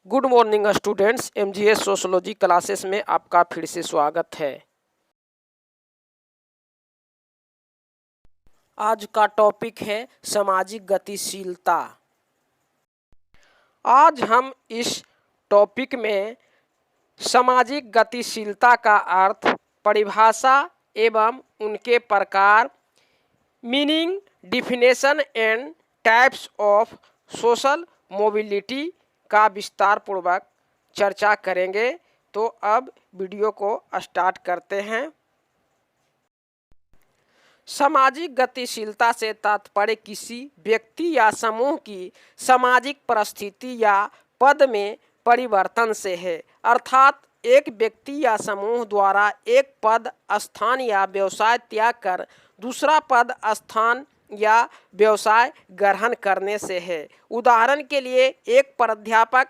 Good morning students, MGS sociology classes में आपका फिर से स्वागत है। आज का टॉपिक है सामाजिक गतिशीलता। आज हम इस टॉपिक में सामाजिक गतिशीलता का अर्थ, परिभाषा एवं उनके प्रकार, meaning, definition and types of social mobility का विस्तार पूर्वक चर्चा करेंगे। तो अब वीडियो को स्टार्ट करते हैं। सामाजिक गतिशीलता से तात्पर्य किसी व्यक्ति या समूह की सामाजिक परिस्थिति या पद में परिवर्तन से है, अर्थात एक व्यक्ति या समूह द्वारा एक पद, स्थान या व्यवसाय त्याग कर दूसरा पद, स्थान या व्यवसाय ग्रहण करने से है। उदाहरण के लिए, एक प्राध्यापक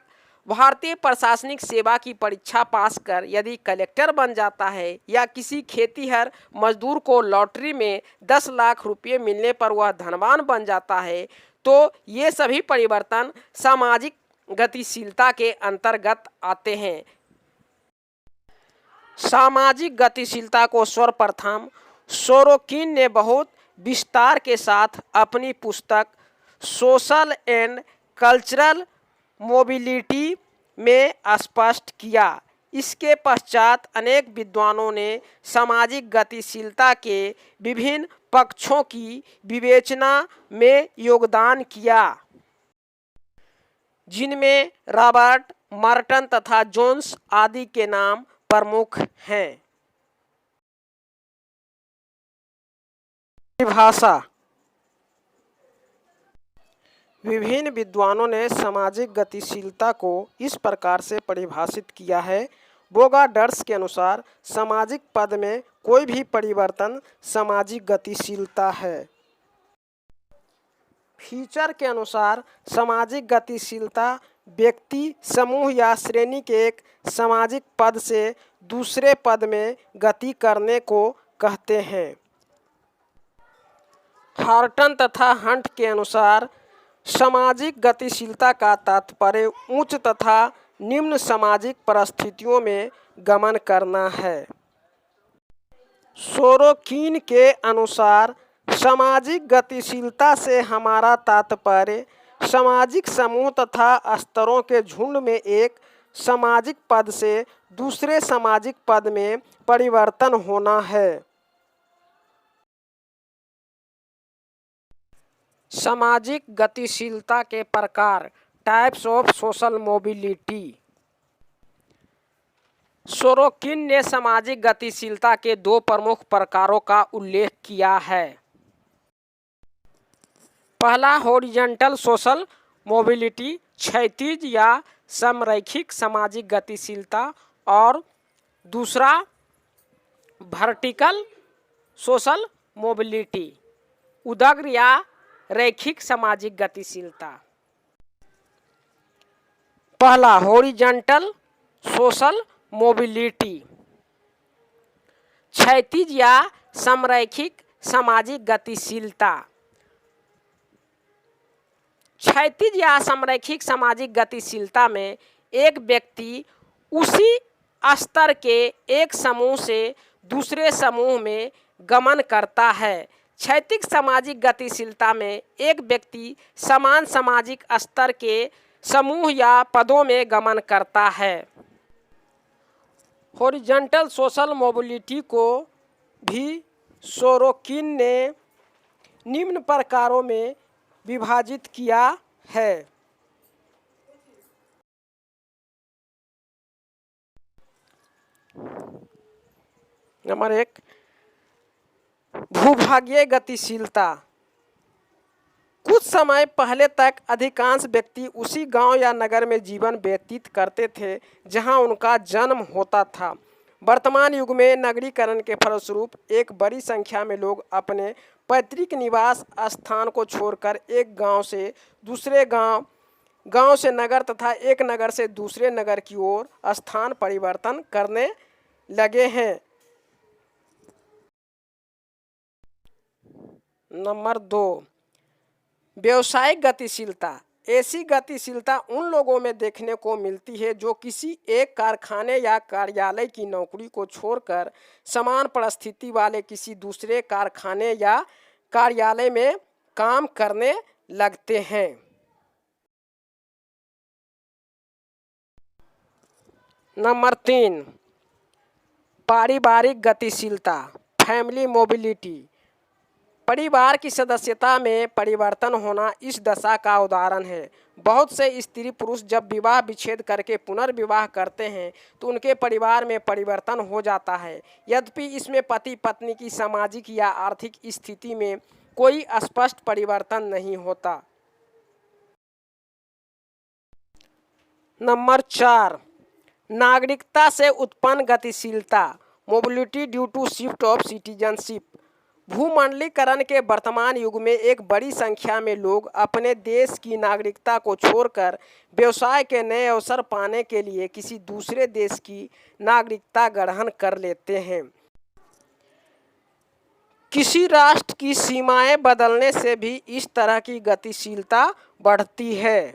भारतीय प्रशासनिक सेवा की परीक्षा पास कर यदि कलेक्टर बन जाता है, या किसी खेतीहर मजदूर को लॉटरी में 10 लाख रुपये मिलने पर वह धनवान बन जाता है, तो ये सभी परिवर्तन सामाजिक गतिशीलता के अंतर्गत आते हैं। सामाजिक गतिशीलता को सर्वप्रथम सोरोकिन ने बहुत विस्तार के साथ अपनी पुस्तक सोशल एंड कल्चरल मोबिलिटी में स्पष्ट किया। इसके पश्चात अनेक विद्वानों ने सामाजिक गतिशीलता के विभिन्न पक्षों की विवेचना में योगदान किया, जिनमें रॉबर्ट मर्टन तथा जोन्स आदि के नाम प्रमुख हैं। परिभाषा। विभिन्न विद्वानों ने सामाजिक गतिशीलता को इस प्रकार से परिभाषित किया है। बोगाडर्स के अनुसार सामाजिक पद में कोई भी परिवर्तन सामाजिक गतिशीलता है। फीचर के अनुसार सामाजिक गतिशीलता व्यक्ति, समूह या श्रेणी के एक सामाजिक पद से दूसरे पद में गति करने को कहते हैं। हार्टन तथा हंट के अनुसार सामाजिक गतिशीलता का तात्पर्य उच्च तथा निम्न सामाजिक परिस्थितियों में गमन करना है। सोरोकिन के अनुसार सामाजिक गतिशीलता से हमारा तात्पर्य सामाजिक समूह तथा स्तरों के झुंड में एक सामाजिक पद से दूसरे सामाजिक पद में परिवर्तन होना है। सामाजिक गतिशीलता के प्रकार, types of social mobility. Sorokin ने सामाजिक गतिशीलता के दो प्रमुख प्रकारों का उल्लेख किया है। पहला हॉरिजॉन्टल सोशल मोबिलिटी, क्षैतिज या समरैखिक सामाजिक गतिशीलता, और दूसरा वर्टिकल सोशल मोबिलिटी, उदग्र या रैखिक सामाजिक गतिशीलता। पहला हॉरिजॉन्टल सोशल मोबिलिटी, क्षैतिज या समरैखिक सामाजिक गतिशीलता। क्षैतिज या समरैखिक सामाजिक गतिशीलता में एक व्यक्ति उसी स्तर के एक समूह से दूसरे समूह में गमन करता है। क्षैतिज सामाजिक गतिशीलता में एक व्यक्ति समान सामाजिक स्तर के समूह या पदों में गमन करता है। हॉरिजॉन्टल सोशल मोबिलिटी को भी सोरोकिन ने निम्न प्रकारों में विभाजित किया है। नंबर 1, भूभागीय गतिशीलता। कुछ समय पहले तक अधिकांश व्यक्ति उसी गांव या नगर में जीवन व्यतीत करते थे जहां उनका जन्म होता था। वर्तमान युग में नगरीकरण के फलस्वरूप एक बड़ी संख्या में लोग अपने पैतृक निवास स्थान को छोड़कर एक गांव से दूसरे गांव, गांव से नगर तथा एक नगर से दूसरे नगर की ओर स्थान परिवर्तन करने लगे हैं। नंबर 2, व्यावसायिक गतिशीलता। ऐसी गतिशीलता उन लोगों में देखने को मिलती है जो किसी एक कारखाने या कार्यालय की नौकरी को छोड़कर समान परिस्थिति वाले किसी दूसरे कारखाने या कार्यालय में काम करने लगते हैं। नंबर 3, पारिवारिक गतिशीलता, फैमिली मोबिलिटी। परिवार की सदस्यता में परिवर्तन होना इस दशा का उदाहरण है। बहुत से स्त्री पुरुष जब विवाह विच्छेद करके पुनर्विवाह करते हैं तो उनके परिवार में परिवर्तन हो जाता है, यद्यपि इसमें पति पत्नी की सामाजिक या आर्थिक स्थिति में कोई स्पष्ट परिवर्तन नहीं होता। नंबर 4, नागरिकता से उत्पन्न गतिशीलता, mobility due to shift of citizenship. भूमंडलीकरण के वर्तमान युग में एक बड़ी संख्या में लोग अपने देश की नागरिकता को छोड़कर व्यवसाय के नए अवसर पाने के लिए किसी दूसरे देश की नागरिकता ग्रहण कर लेते हैं। किसी राष्ट्र की सीमाएं बदलने से भी इस तरह की गतिशीलता बढ़ती है।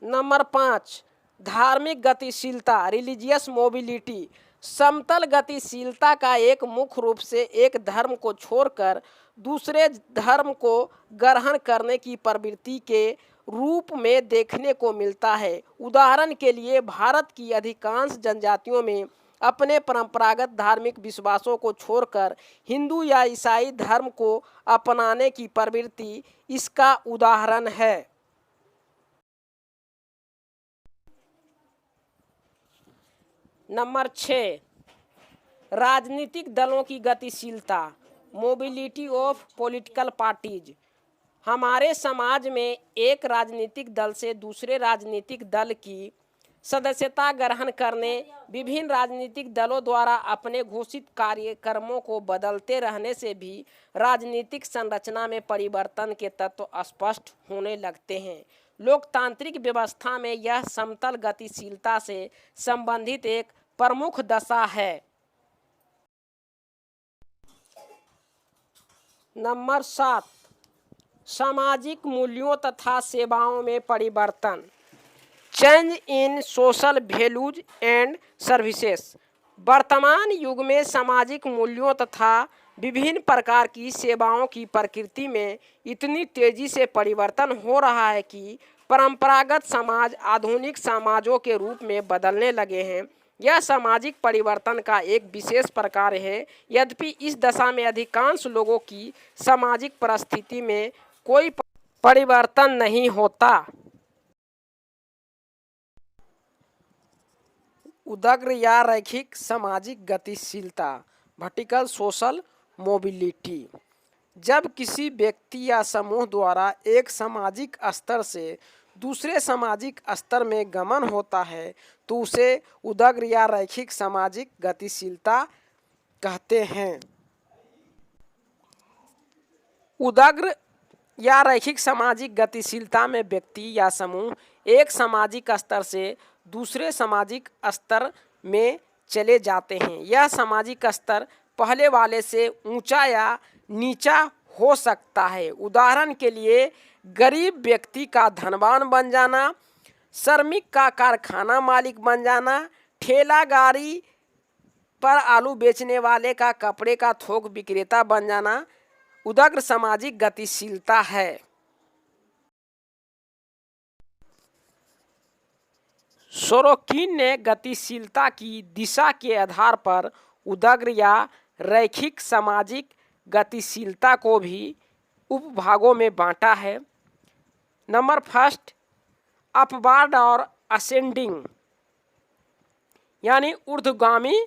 नंबर 5, धार्मिक गतिशीलता, रिलीजियस मोबिलिटी। समतल गतिशीलता का एक मुख्य रूप से एक धर्म को छोड़कर दूसरे धर्म को ग्रहण करने की प्रवृत्ति के रूप में देखने को मिलता है। उदाहरण के लिए भारत की अधिकांश जनजातियों में अपने परंपरागत धार्मिक विश्वासों को छोड़कर हिंदू या ईसाई धर्म को अपनाने की प्रवृत्ति इसका उदाहरण है। नंबर 6, राजनीतिक दलों की गतिशीलता, मोबिलिटी ऑफ पॉलिटिकल पार्टीज। हमारे समाज में एक राजनीतिक दल से दूसरे राजनीतिक दल की सदस्यता ग्रहण करने, विभिन्न राजनीतिक दलों द्वारा अपने घोषित कार्यक्रमों को बदलते रहने से भी राजनीतिक संरचना में परिवर्तन के तत्व स्पष्ट होने लगते हैं। लोकतांत्रिक व्यवस्था में यह समतल गतिशीलता से संबंधित एक प्रमुख दशा है। नंबर 7, सामाजिक मूल्यों तथा सेवाओं में परिवर्तन, change in social values and services. वर्तमान युग में सामाजिक मूल्यों तथा विभिन्न प्रकार की सेवाओं की प्रकृति में इतनी तेजी से परिवर्तन हो रहा है कि परंपरागत समाज आधुनिक समाजों के रूप में बदलने लगे हैं। यह सामाजिक परिवर्तन का एक विशेष प्रकार है, यद्यपि इस दशा में अधिकांश लोगों की सामाजिक परिस्थिति में कोई परिवर्तन नहीं होता। उदग्र या रैखिक सामाजिक गतिशीलता, वर्टिकल सोशल मोबिलिटी। जब किसी व्यक्ति या समूह द्वारा एक सामाजिक स्तर से दूसरे सामाजिक स्तर में गमन होता है तो उसे उदग्र या रैखिक सामाजिक गतिशीलता कहते हैं। उदग्र या रैखिक सामाजिक गतिशीलता में व्यक्ति या समूह एक सामाजिक स्तर से दूसरे सामाजिक स्तर में चले जाते हैं। यह सामाजिक स्तर पहले वाले से ऊंचा या नीचा हो सकता है। उदाहरण के लिए गरीब व्यक्ति का धनवान बन जाना, श्रमिक का कारखाना मालिक बन जाना, ठेला गाड़ी पर आलू बेचने वाले का कपड़े का थोक विक्रेता बन जाना उदग्र सामाजिक गतिशीलता है। सोरोकिन ने गतिशीलता की दिशा के आधार पर उदग्र या रैखिक सामाजिक गतिशीलता को भी उपभागों में बांटा है। नंबर 1, अपवार्ड और असेंडिंग यानी ऊर्ध्वगामी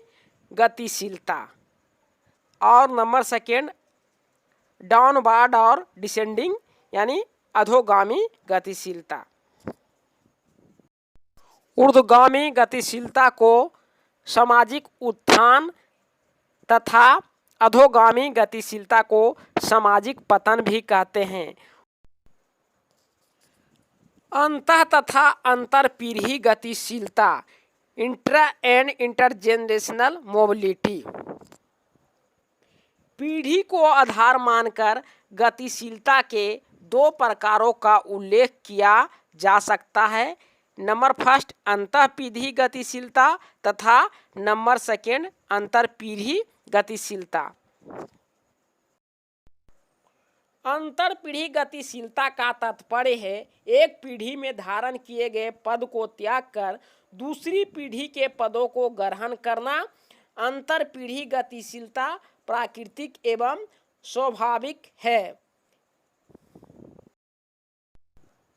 गतिशीलता, और नंबर 2, डाउनवार्ड और डिसेंडिंग यानी अधोगामी गतिशीलता। ऊर्ध्वगामी गतिशीलता को सामाजिक उत्थान तथा अधोगामी गतिशीलता को सामाजिक पतन भी कहते हैं। अंतः तथा अंतर पीढ़ी गतिशीलता, इंट्रा एंड इंटरजेनरेशनल मोबिलिटी। पीढ़ी को आधार मानकर गतिशीलता के दो प्रकारों का उल्लेख किया जा सकता है। नंबर फर्स्ट अंतःपीढ़ी गतिशीलता तथा नंबर सेकेंड अंतरपीढ़ी गतिशीलता। अंतरपीढ़ी गतिशीलता का तात्पर्य है एक पीढ़ी में धारण किए गए पद को त्याग कर दूसरी पीढ़ी के पदों को ग्रहण करना। अंतरपीढ़ी गतिशीलता प्राकृतिक एवं स्वाभाविक है।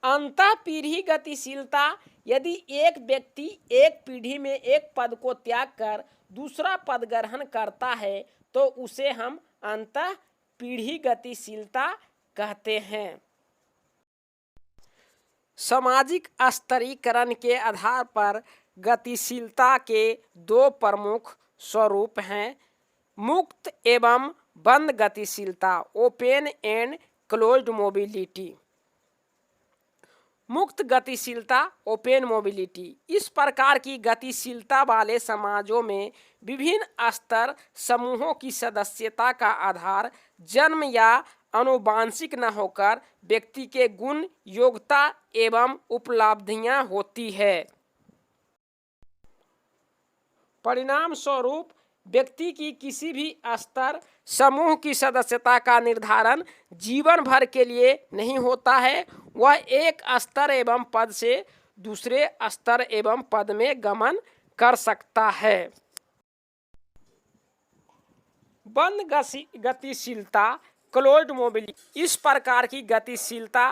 अंतःपीढ़ी गतिशीलता यदि एक व्यक्ति एक पीढ़ी में एक पद को त्याग कर दूसरा पद ग्रहण करता है तो उसे हम अंतःपीढ़ी गतिशीलता कहते हैं। सामाजिक स्तरीकरण के आधार पर गतिशीलता के दो प्रमुख स्वरूप हैं, मुक्त एवं बंद गतिशीलता, ओपन एंड क्लोज्ड मोबिलिटी। मुक्त गतिशीलता, ओपन मोबिलिटी। इस प्रकार की गतिशीलता वाले समाजों में विभिन्न स्तर समूहों की सदस्यता का आधार जन्म या आनुवांशिक न होकर व्यक्ति के गुण, योग्यता एवं उपलब्धियां होती है। परिणाम स्वरूप व्यक्ति की किसी भी स्तर समूह की सदस्यता का निर्धारण जीवन भर के लिए नहीं होता है। वह एक स्तर एवं पद से दूसरे स्तर एवं पद में गमन कर सकता है। बंद गतिशीलता, क्लोज्ड मोबिलिटी। इस प्रकार की गतिशीलता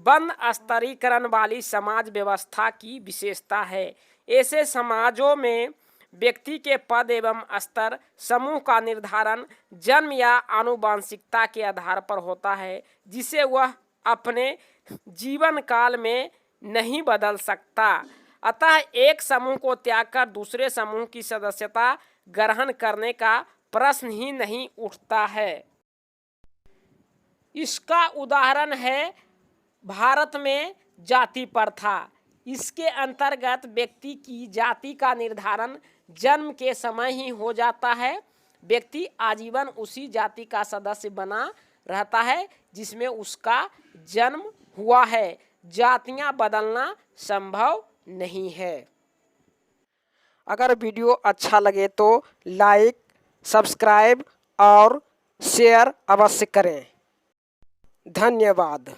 बंद स्तरीकरण वाली समाज व्यवस्था की विशेषता है। ऐसे समाजों में व्यक्ति के पद एवं स्तर समूह का निर्धारण जन्म या आनुवांशिकता के आधार पर होता है, जिसे वह अपने जीवन काल में नहीं बदल सकता। अतः एक समूह को त्याग कर दूसरे समूह की सदस्यता ग्रहण करने का प्रश्न ही नहीं उठता है। इसका उदाहरण है भारत में जाति प्रथा। इसके अंतर्गत व्यक्ति की जाति का निर्धारण जन्म के समय ही हो जाता है। व्यक्ति आजीवन उसी जाति का सदस्य बना रहता है जिसमें उसका जन्म हुआ है। जातियां बदलना संभव नहीं है। अगर वीडियो अच्छा लगे तो लाइक, सब्सक्राइब और शेयर अवश्य करें। धन्यवाद।